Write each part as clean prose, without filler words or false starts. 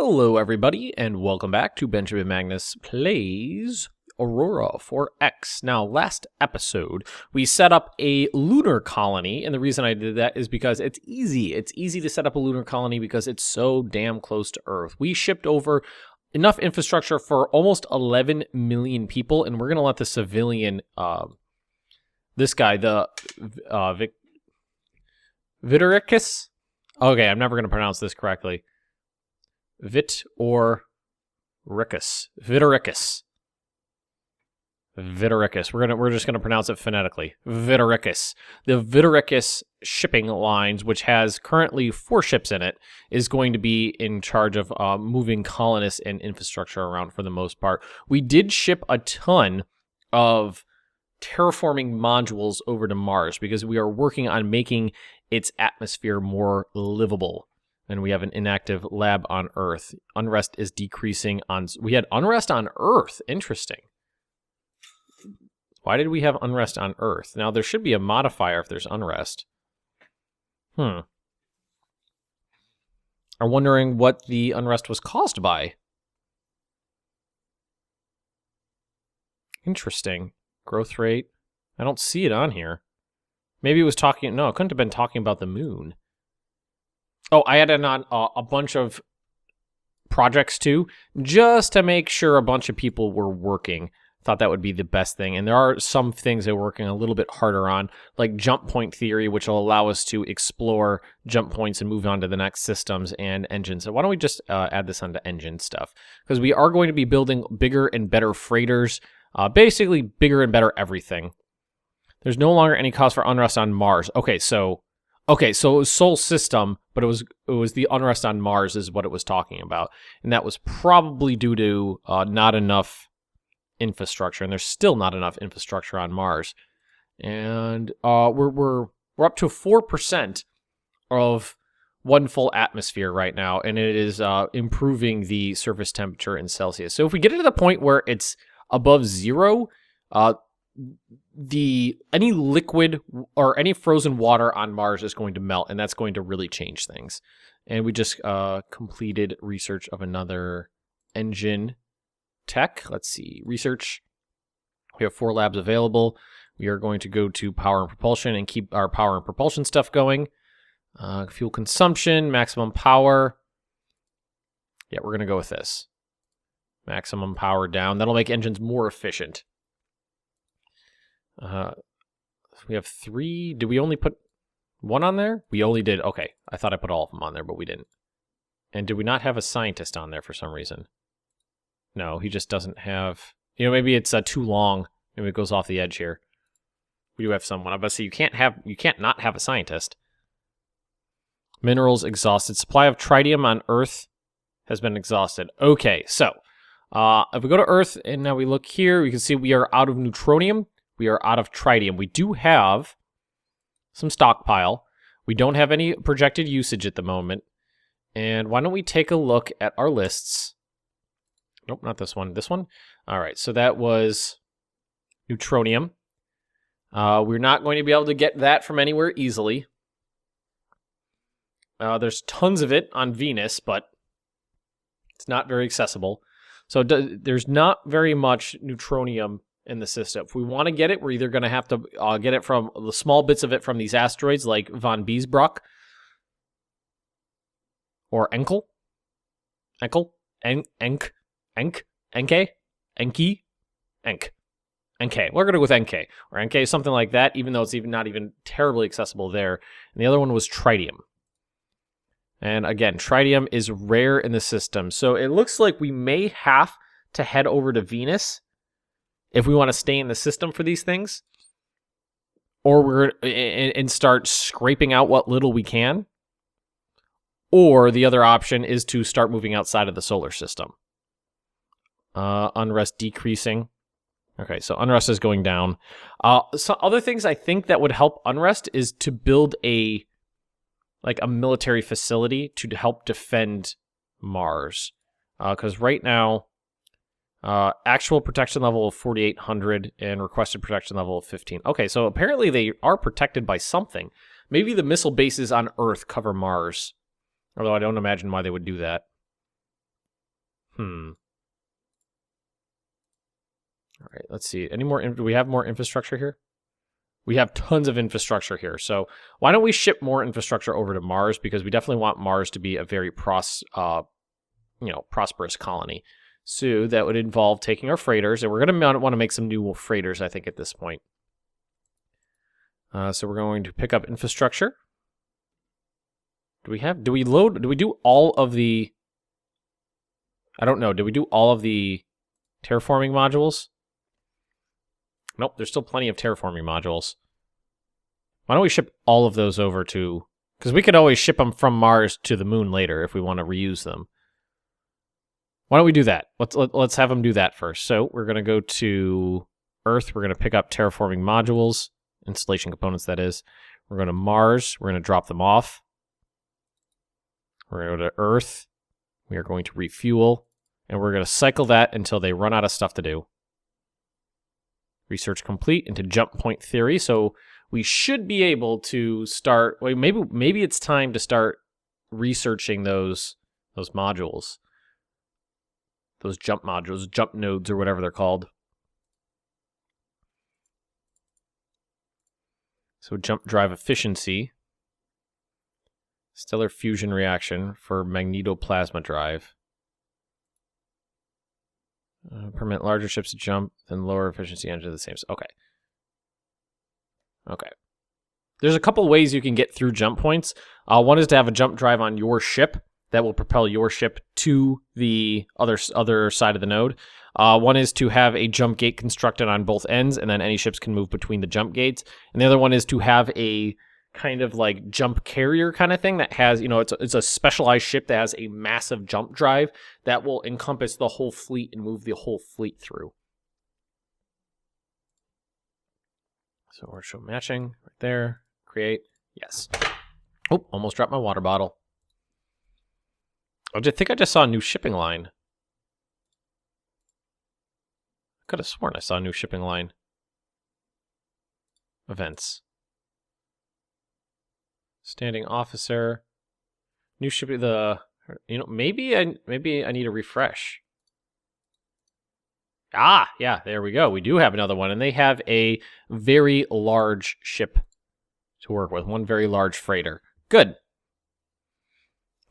Hello everybody, and welcome back to Benjamin Magnus Plays Aurora for X. Now, last episode, we set up a lunar colony, and the reason I did that is because it's easy. It's easy to set up a lunar colony because it's so damn close to Earth. We shipped over enough infrastructure for almost 11 million people, and we're going to let the civilian, this guy, the Vitoricus? Okay, I'm never going to pronounce this correctly. Vitoricus. We're just gonna pronounce it phonetically. Vitoricus. The Vitoricus shipping lines, which has currently 4 ships in it, is going to be in charge of moving colonists and infrastructure around for the most part. We did ship a ton of terraforming modules over to Mars because we are working on making its atmosphere more livable. And we have an inactive lab on Earth. Unrest is decreasing on... We had unrest on Earth. Interesting. Why did we have unrest on Earth? Now, there should be a modifier if there's unrest. I'm wondering what the unrest was caused by. Interesting. Growth rate. I don't see it on here. Maybe it was talking... No, it couldn't have been talking about the moon. Oh, I added on a bunch of projects too, just to make sure a bunch of people were working. Thought that would be the best thing. And there are some things that we're working a little bit harder on, like jump point theory, which will allow us to explore jump points and move on to the next systems and engines. So why don't we just add this onto engine stuff? Because we are going to be building bigger and better freighters, basically bigger and better everything. There's no longer any cause for unrest on Mars. Okay, so it was Sol system, but it was the unrest on Mars is what it was talking about, and that was probably due to not enough infrastructure, and there's still not enough infrastructure on Mars, and we're up to 4% of one full atmosphere right now, and it is improving the surface temperature in Celsius. So if we get it to the point where it's above 0, any liquid or any frozen water on Mars is going to melt, and that's going to really change things. And we just completed research of another engine tech. Let's see, research. We have 4 labs available. We are going to go to power and propulsion and keep our power and propulsion stuff going. Fuel consumption, maximum power. Yeah, we're going to go with this. Maximum power down. That'll make engines more efficient. We have 3. Did we only put 1 on there? We only did. Okay, I thought I put all of them on there, but we didn't. And did we not have a scientist on there for some reason? No, he just doesn't have... You know, maybe it's too long. Maybe it goes off the edge here. We do have someone. But see, you can't not have a scientist. Minerals exhausted. Supply of tritium on Earth has been exhausted. Okay, so if we go to Earth and now we look here, we can see we are out of neutronium. We are out of tritium. We do have some stockpile. We don't have any projected usage at the moment. And why don't we take a look at our lists? Nope, not this one. This one? All right, so that was neutronium. We're not going to be able to get that from anywhere easily. There's tons of it on Venus, but it's not very accessible. So there's not very much neutronium in the system. If we want to get it, we're either going to have to get it from the small bits of it from these asteroids like von Biesbrock or Enkel. Enkel? Enk? We're going to go with NK. Or NK, something like that, even though it's not even terribly accessible there. And the other one was tritium. And again, tritium is rare in the system. So it looks like we may have to head over to Venus if we want to stay in the system for these things, or and start scraping out what little we can, or the other option is to start moving outside of the solar system. Unrest decreasing. Okay, so unrest is going down. So other things I think that would help unrest is to build a military facility to help defend Mars, because right now, actual protection level of 4,800 and requested protection level of 15. Okay, so apparently they are protected by something. Maybe the missile bases on Earth cover Mars. Although I don't imagine why they would do that. All right, let's see. Any more? Do we have more infrastructure here? We have tons of infrastructure here. So why don't we ship more infrastructure over to Mars? Because we definitely want Mars to be a very prosperous colony. So that would involve taking our freighters, and we're going to want to make some new freighters, I think, at this point. So we're going to pick up infrastructure. Do we do all of the... I don't know. Did we do all of the terraforming modules? Nope, there's still plenty of terraforming modules. Why don't we ship all of those over to... Because we could always ship them from Mars to the moon later if we want to reuse them. Why don't we do that? Let's have them do that first. So we're going to go to Earth. We're going to pick up terraforming modules, installation components, that is. We're going to Mars. We're going to drop them off. We're going to go to Earth. We are going to refuel. And we're going to cycle that until they run out of stuff to do. Research complete into jump point theory. So we should be able to start... Wait, maybe it's time to start researching those modules. Those jump modules, jump nodes, or whatever they're called. So jump drive efficiency. Stellar fusion reaction for magnetoplasma drive. Permit larger ships to jump, then lower efficiency enter the same. Okay. Okay. There's a couple ways you can get through jump points. One is to have a jump drive on your ship that will propel your ship to the other side of the node. One is to have a jump gate constructed on both ends, and then any ships can move between the jump gates. And the other one is to have a kind of like jump carrier kind of thing that has, it's a specialized ship that has a massive jump drive that will encompass the whole fleet and move the whole fleet through. So we're show matching right there. Create. Yes. Oh, almost dropped my water bottle. I think I just saw a new shipping line. I could have sworn I saw a new shipping line. Events. Standing officer. New shipping. Maybe I need a refresh. Ah, yeah, there we go. We do have another one, and they have a very large ship to work with. One very large freighter. Good.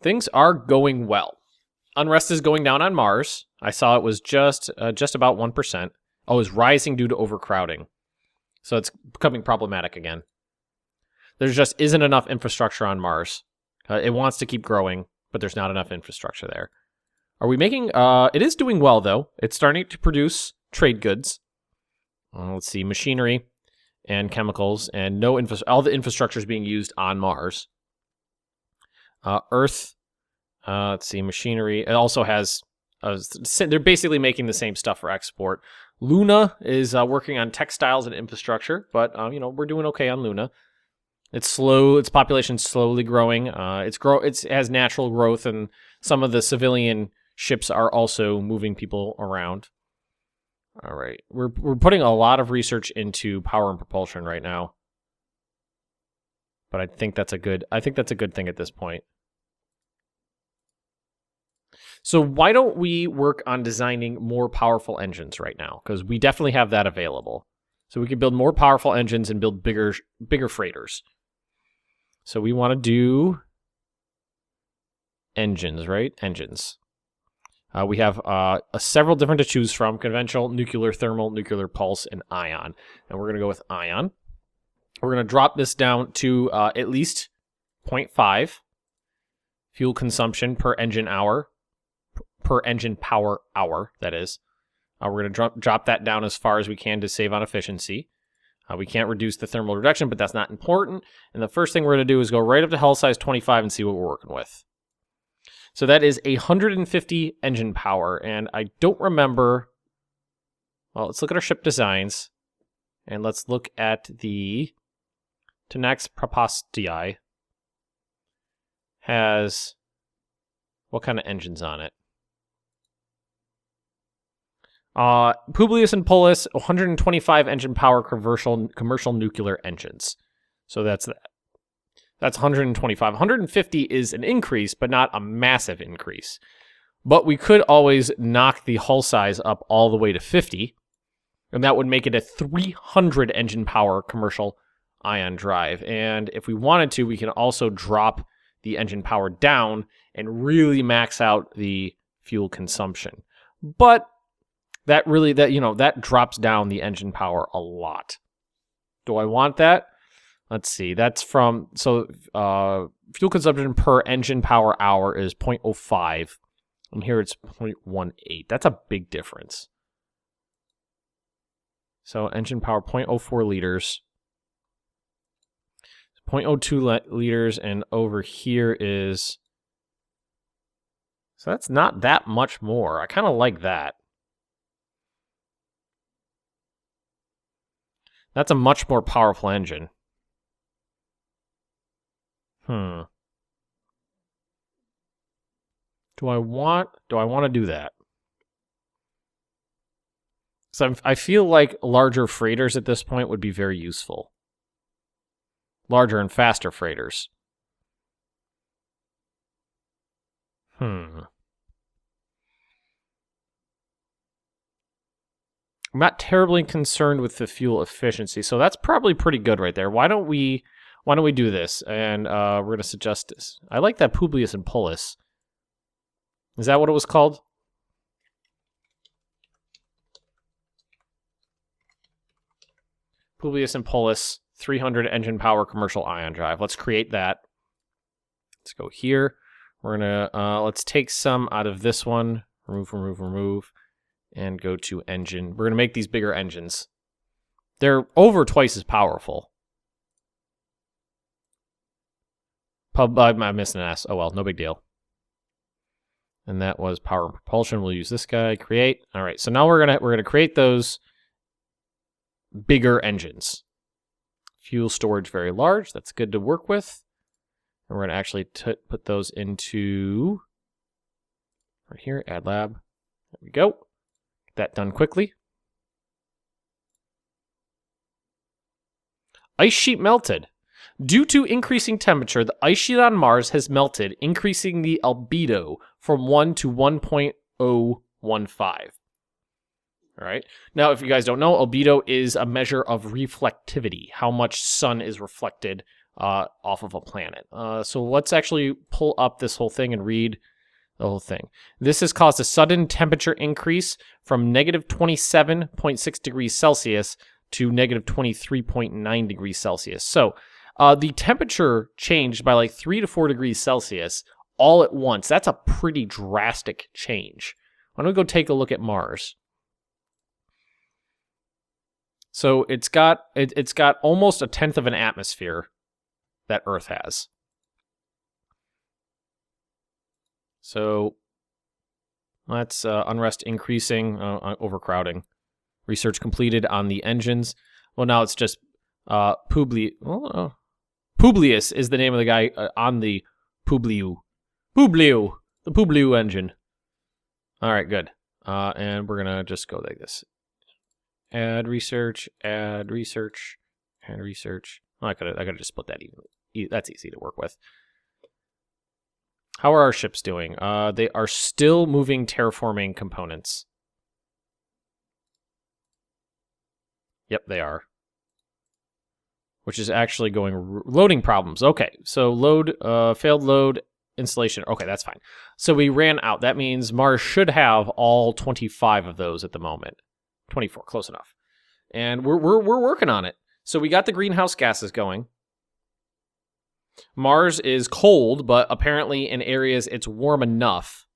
Things are going well. Unrest is going down on Mars. I saw it was just about 1%. Oh, it's rising due to overcrowding. So it's becoming problematic again. There just isn't enough infrastructure on Mars. It wants to keep growing, but there's not enough infrastructure there. Are we making... it is doing well, though. It's starting to produce trade goods. Let's see, machinery and chemicals, and all the infrastructure is being used on Mars. Earth, let's see, machinery. It also has... they're basically making the same stuff for export. Luna is working on textiles and infrastructure, but, we're doing okay on Luna. It's slow. Its population's slowly growing. It has natural growth, and some of the civilian ships are also moving people around. All right, we're putting a lot of research into power and propulsion right now, but I think that's a good thing at this point. So why don't we work on designing more powerful engines right now? Because we definitely have that available. So we can build more powerful engines and build bigger freighters. So we want to do engines, right? Engines. We have several different to choose from: conventional, nuclear, thermal, nuclear pulse, and ion. And we're going to go with ion. We're going to drop this down to at least 0.5 fuel consumption per engine hour, per engine power hour, that is. We're going to drop that down as far as we can to save on efficiency. We can't reduce the thermal reduction, but that's not important. And the first thing we're going to do is go right up to hull size 25 and see what we're working with. So that is 150 engine power, and I don't remember... Well, let's look at our ship designs, and let's look at the Tenax Propastii. Has what kind of engines on it? Publius and Polis, 125 engine power commercial nuclear engines. So that's that. That's 125. 150 is an increase, but not a massive increase. But we could always knock the hull size up all the way to 50, and that would make it a 300 engine power commercial ion drive. And if we wanted to, we can also drop the engine power down and really max out the fuel consumption. But that drops down the engine power a lot. Do I want that? Let's see. That's from fuel consumption per engine power hour is 0.05, and here it's 0.18. That's a big difference. So engine power 0.04 liters, 0.02 liters, and over here is, so that's not that much more. I kind of like that. That's a much more powerful engine. Do I want to do that? So I feel like larger freighters at this point would be very useful. Larger and faster freighters. I'm not terribly concerned with the fuel efficiency, so that's probably pretty good right there. Why don't we do this? And we're going to suggest this. I like that Publius and Pullus. Is that what it was called? Publius and Pullus, 300 engine power commercial ion drive. Let's create that. Let's go here. We're going to, let's take some out of this one. Remove. And go to engine. We're going to make these bigger engines. They're over twice as powerful. I'm missing an S. Oh well, no big deal. And that was power and propulsion. We'll use this guy. Create. All right. So now we're gonna create those bigger engines. Fuel storage very large. That's good to work with. And we're gonna actually put those into right here. Add lab. There we go. Get that done quickly. Ice sheet melted. Due to increasing temperature, the ice sheet on Mars has melted, increasing the albedo from 1 to 1.015. All right. Now, if you guys don't know, albedo is a measure of reflectivity, how much sun is reflected off of a planet. So let's actually pull up this whole thing and read the whole thing. This has caused a sudden temperature increase from negative 27.6 degrees Celsius to negative 23.9 degrees Celsius. So the temperature changed by like 3 to 4 degrees Celsius all at once. That's a pretty drastic change. Why don't we go take a look at Mars? So it's got almost a tenth of an atmosphere that Earth has. So that's unrest increasing, overcrowding. Research completed on the engines. Well, now it's just Publius is the name of the guy on the the Publiu engine. All right, good. And we're gonna just go like this. Add research. Oh, I could just split that even. That's easy to work with. How are our ships doing? They are still moving terraforming components. Yep, they are. Which is actually going loading problems. Okay, so failed load installation. Okay, that's fine. So we ran out. That means Mars should have all 25 of those at the moment. 24, close enough. And we're working on it. So we got the greenhouse gases going. Mars is cold, but apparently in areas it's warm enough.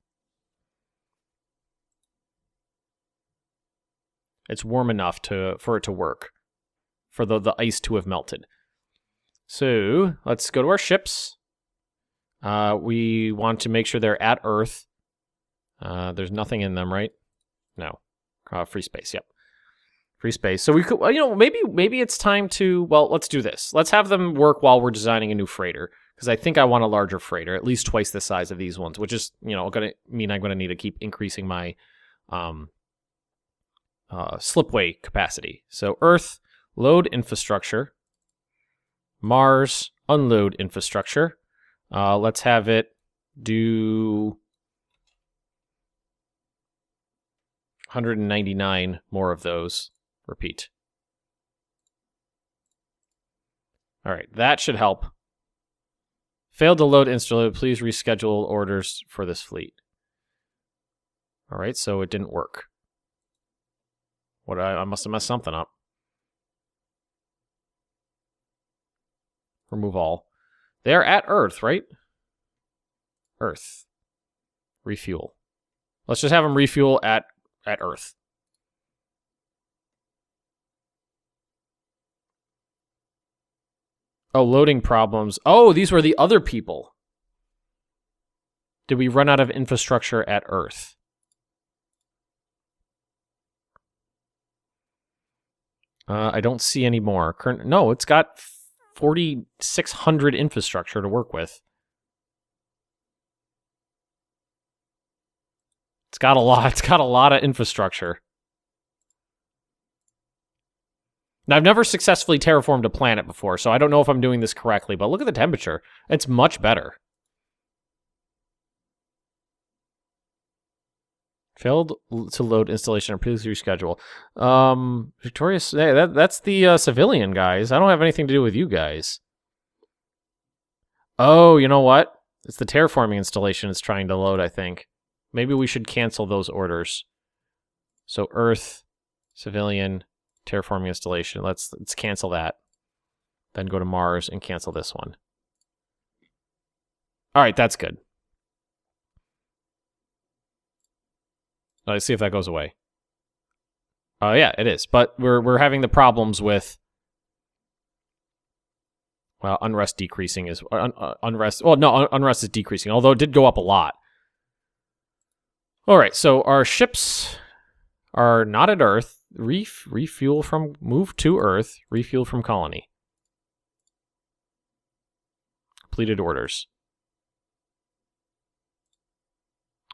It's warm enough for it to work, for the ice to have melted. So let's go to our ships. We want to make sure they're at Earth. There's nothing in them, right? No. Free space, yep. Free space. So we could, maybe it's time to, well, let's do this. Let's have them work while we're designing a new freighter, because I think I want a larger freighter, at least twice the size of these ones, which is, going to mean I'm going to need to keep increasing my slipway capacity. So Earth, load infrastructure. Mars, unload infrastructure. Let's have it do 199 more of those. Repeat. All right, that should help. Failed to load instantly. Please reschedule orders for this fleet. All right, so it didn't work. What I must have messed something up. Remove all. They are at Earth, right? Earth. Refuel. Let's just have them refuel at Earth. Oh, loading problems. Oh, these were the other people. Did we run out of infrastructure at Earth? I don't see any more. No, it's got 4,600 infrastructure to work with. It's got a lot. It's got a lot of infrastructure. Now, I've never successfully terraformed a planet before, so I don't know if I'm doing this correctly, but look at the temperature. It's much better. Failed to load installation or please reschedule. Victorious, hey, that's the civilian guys. I don't have anything to do with you guys. Oh, you know what? It's the terraforming installation it's trying to load, I think. Maybe we should cancel those orders. So Earth, civilian, terraforming installation. Let's cancel that. Then go to Mars and cancel this one. All right, that's good. Let's see if that goes away. Oh yeah, it is. But we're having the problems with unrest decreasing is unrest. Well, no, unrest is decreasing. Although it did go up a lot. All right, so our ships are not at Earth. Refuel from move to Earth. Refuel from colony. Completed orders.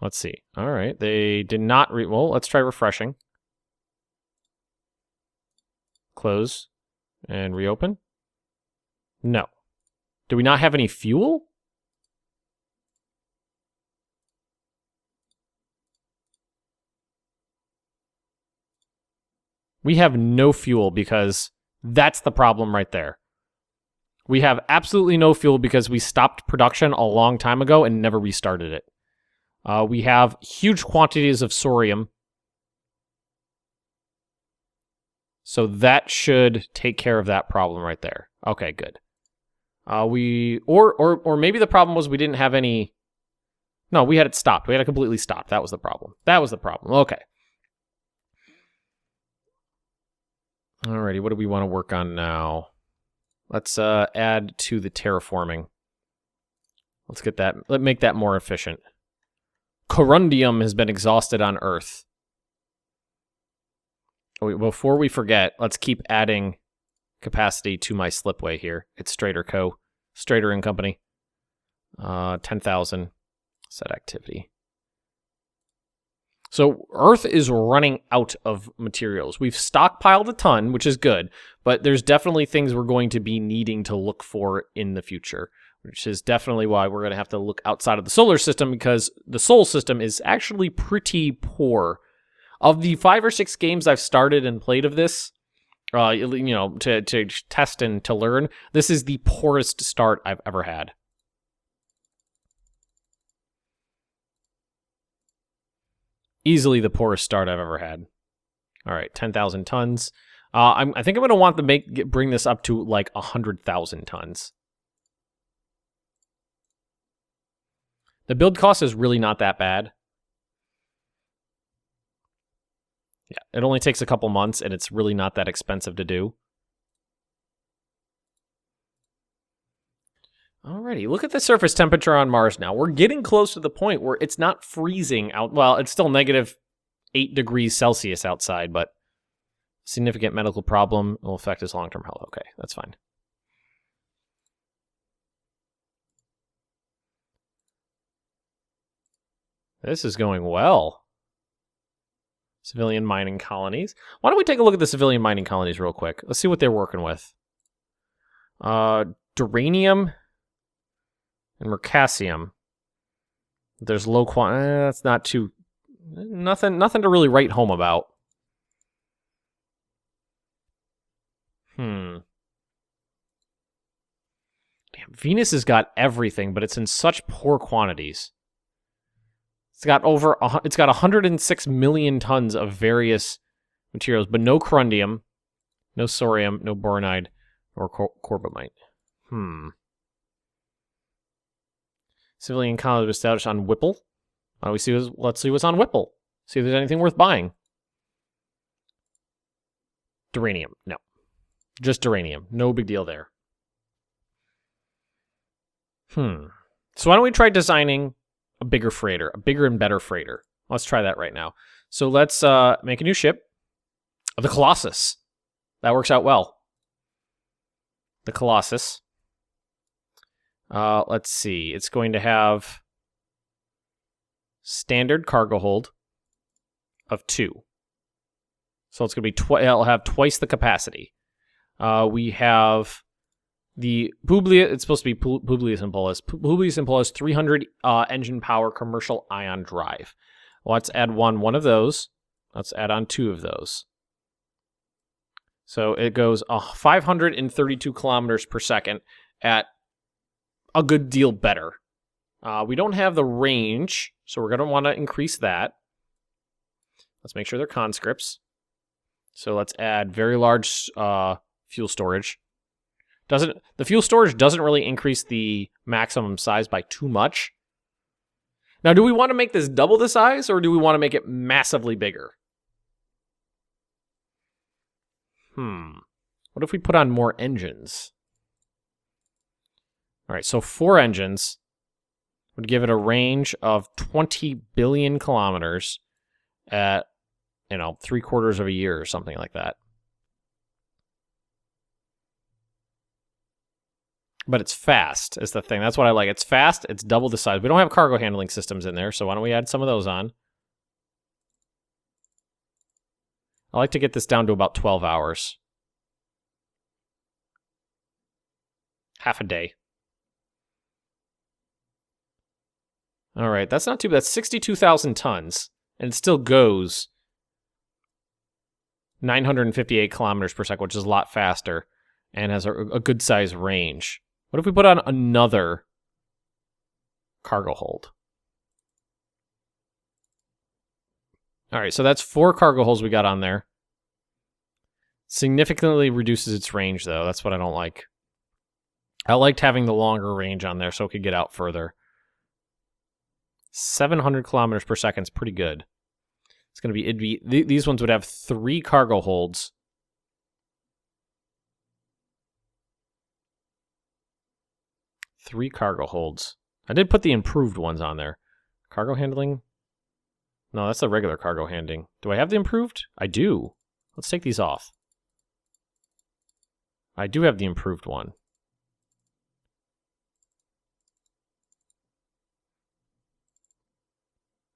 Let's see. All right, they did not well, let's try refreshing. Close and reopen. No. Do we not have any fuel? We have no fuel because that's the problem right there. We have absolutely no fuel because we stopped production a long time ago and never restarted it. We have huge quantities of sorium. So that should take care of that problem right there. Okay, good. Or maybe the problem was we didn't have any... No, we had it stopped. We had it completely stopped. That was the problem. That was the problem. Okay. Alrighty, what do we want to work on now? Let's add to the terraforming. Let's get that. Let's make that more efficient. Corundium has been exhausted on Earth. Before we forget, let's keep adding capacity to my slipway here. It's Strader Co. Strader and Company. 10,000. Set activity. So Earth is running out of materials. We've stockpiled a ton, which is good, but there's definitely things we're going to be needing to look for in the future, which is definitely why we're going to have to look outside of the solar system, because the solar system is actually pretty poor. Of the 5 or 6 games I've started and played of this, to test and to learn, this is the poorest start I've ever had. Easily the poorest start I've ever had. All right, 10,000 tons. I think I'm going to want to bring this up to like 100,000 tons. The build cost is really not that bad. Yeah, it only takes a couple months, and it's really not that expensive to do. Alrighty, look at the surface temperature on Mars now. We're getting close to the point where it's not freezing out. Well, it's still negative 8 degrees Celsius outside, but significant medical problem will affect his long-term health. Okay, that's fine. This is going well. Civilian mining colonies. Why don't we take a look at the civilian mining colonies real quick? Let's see what they're working with. Duranium and Mercassium. There's low quantity. That's not too Nothing to really write home about. Damn, Venus has got everything, but it's in such poor quantities. It's got 106 million tons of various materials, but no corundium, no sorium, no boronite, or corbamite. Civilian colony was established on Whipple. Let's see what's on Whipple. See if there's anything worth buying. Duranium. No. Just duranium. No big deal there. So why don't we try designing a bigger freighter, a bigger and better freighter. Let's try that right now. So let's make a new ship. The Colossus. That works out well. The Colossus. Let's see. It's going to have standard cargo hold of 2. So it's going to be it'll have twice the capacity. We have the Publius. It's supposed to be Publius Impulse. Publius Impulse 300 engine power commercial ion drive. Let's add one of those. Let's add on 2 of those. So it goes 532 kilometers per second at a good deal better. We don't have the range, so we're going to want to increase that. Let's make sure they're conscripts. So let's add very large fuel storage. The fuel storage doesn't really increase the maximum size by too much. Now, do we want to make this double the size, or do we want to make it massively bigger? What if we put on more engines? All right, so 4 engines would give it a range of 20 billion kilometers at, 3/4 of a year or something like that. But it's fast is the thing. That's what I like. It's fast. It's double the size. We don't have cargo handling systems in there, so why don't we add some of those on? I like to get this down to about 12 hours. Half a day. All right, that's not too bad. That's 62,000 tons, and it still goes 958 kilometers per second, which is a lot faster, and has a good size range. What if we put on another cargo hold? All right, so that's 4 cargo holds we got on there. Significantly reduces its range, though. That's what I don't like. I liked having the longer range on there so it could get out further. 700 kilometers per second is pretty good. It's going to be, these ones would have 3 cargo holds. Three cargo holds. I did put the improved ones on there. Cargo handling? No, that's the regular cargo handling. Do I have the improved? I do. Let's take these off. I do have the improved one.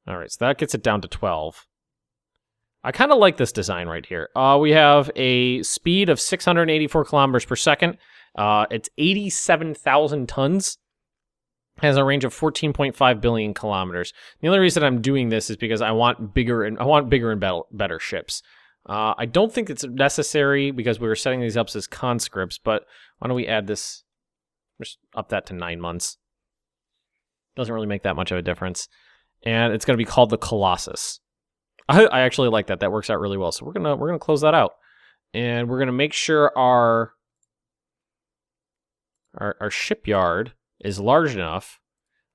All right, so that gets it down to 12. I kind of like this design right here. We have a speed of 684 kilometers per second. It's 87,000 tons. Has a range of 14.5 billion kilometers. The only reason I'm doing this is because I want bigger and better ships. I don't think it's necessary because we were setting these up as conscripts, but why don't we add this? Just up that to 9 months. Doesn't really make that much of a difference. And it's going to be called the Colossus. I actually like that. That works out really well. So we're gonna close that out, and we're gonna make sure our shipyard is large enough.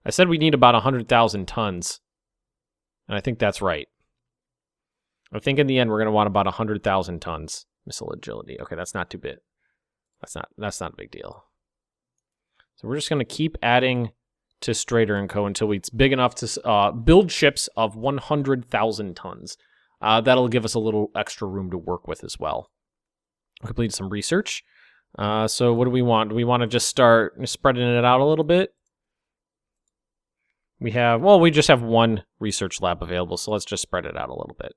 I said we need about 100,000 tons, and I think that's right. I think in the end we're gonna want about 100,000 tons missile agility. Okay, that's not too big. That's not a big deal. So we're just gonna keep adding to Strader & Co. until it's big enough to build ships of 100,000 tons. That'll give us a little extra room to work with as well. We completed some research. So what do we want? Do we want to just start spreading it out a little bit? We just have 1 research lab available, so let's just spread it out a little bit.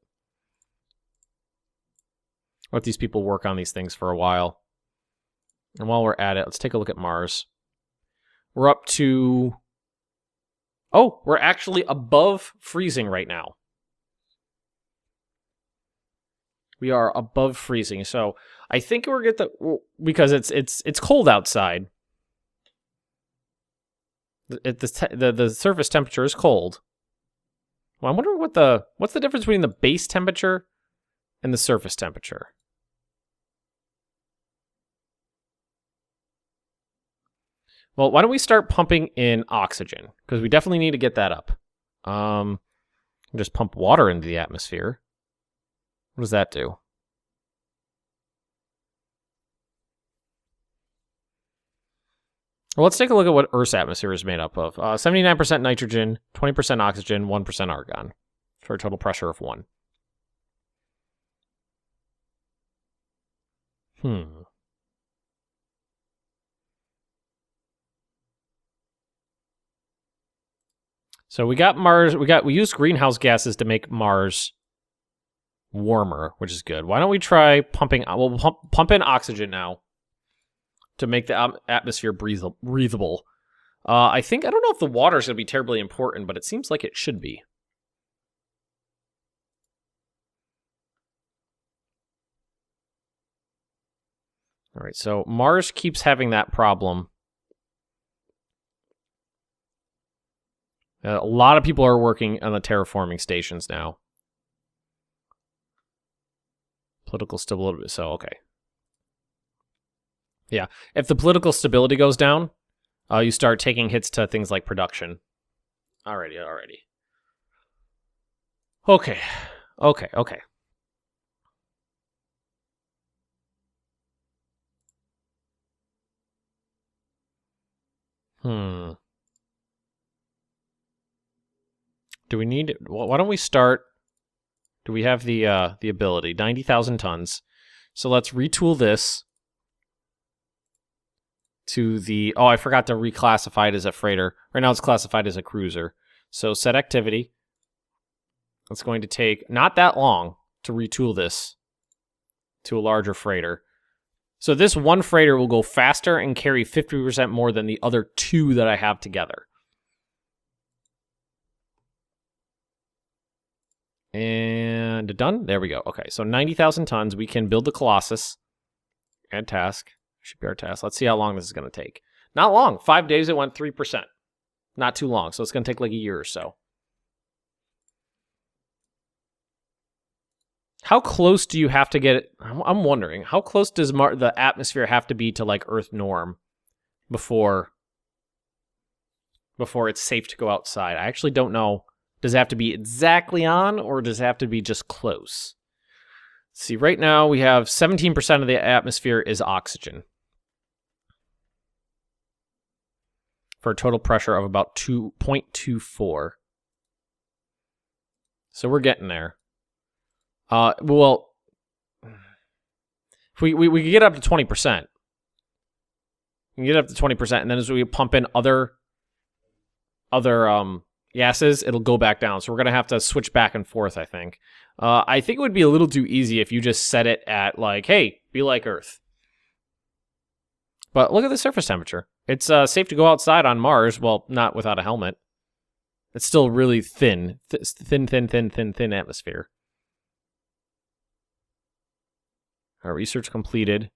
Let these people work on these things for a while. And while we're at it, let's take a look at Mars. We're up to... Oh, we're actually above freezing right now. We are above freezing. So I think we're get the because it's cold outside. The surface temperature is cold. Well, I wonder what's the difference between the base temperature and the surface temperature. Well, why don't we start pumping in oxygen? Because we definitely need to get that up. Just pump water into the atmosphere. What does that do? Well, let's take a look at what Earth's atmosphere is made up of. 79% nitrogen, 20% oxygen, 1% argon, for a total pressure of 1. So we got Mars, we used greenhouse gases to make Mars warmer, which is good. Why don't we try pumping, we'll pump in oxygen now to make the atmosphere breathable. I don't know if the water is going to be terribly important, but it seems like it should be. All right, so Mars keeps having that problem. A lot of people are working on the terraforming stations now. Political stability, so okay. Yeah, if the political stability goes down, you start taking hits to things like production. Alrighty. Okay. Do we need... Why don't we start... Do we have the ability? 90,000 tons. So let's retool this to the... Oh, I forgot to reclassify it as a freighter. Right now it's classified as a cruiser. So set activity. It's going to take not that long to retool this to a larger freighter. So this one freighter will go faster and carry 50% more than the other two that I have together. And done. There we go. Okay, so 90,000 tons. We can build the Colossus. Add task. Should be our task. Let's see how long this is going to take. Not long. 5 days, it went 3%. Not too long, so it's going to take like a year or so. How close do you have to get it? I'm wondering, how close does the atmosphere have to be to like Earth norm before it's safe to go outside? I actually don't know. Does it have to be exactly on, or does it have to be just close? See, right now we have 17% of the atmosphere is oxygen, for a total pressure of about 2.24. So we're getting there. Well, if we can get up to 20%. We can get up to 20%, and then as we pump in other gases, it'll go back down. So we're going to have to switch back and forth, I think. I think it would be a little too easy if you just set it at, like, hey, be like Earth. But look at the surface temperature. It's safe to go outside on Mars. Well, not without a helmet. It's still really thin. Thin atmosphere. Research completed.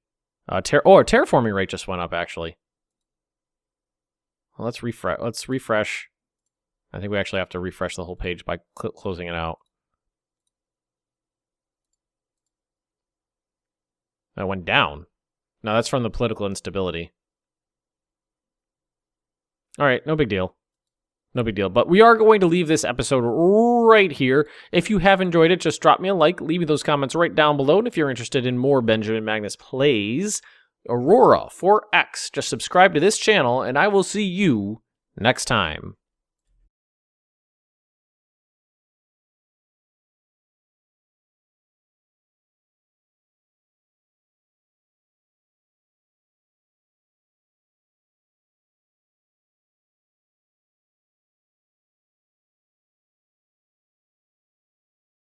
Our terraforming rate just went up, actually. Well, let's refresh. I think we actually have to refresh the whole page by closing it out. That went down. No, that's from the political instability. All right, no big deal. No big deal. But we are going to leave this episode right here. If you have enjoyed it, just drop me a like. Leave me those comments right down below. And if you're interested in more Benjamin Magnus plays Aurora 4X, just subscribe to this channel, and I will see you next time.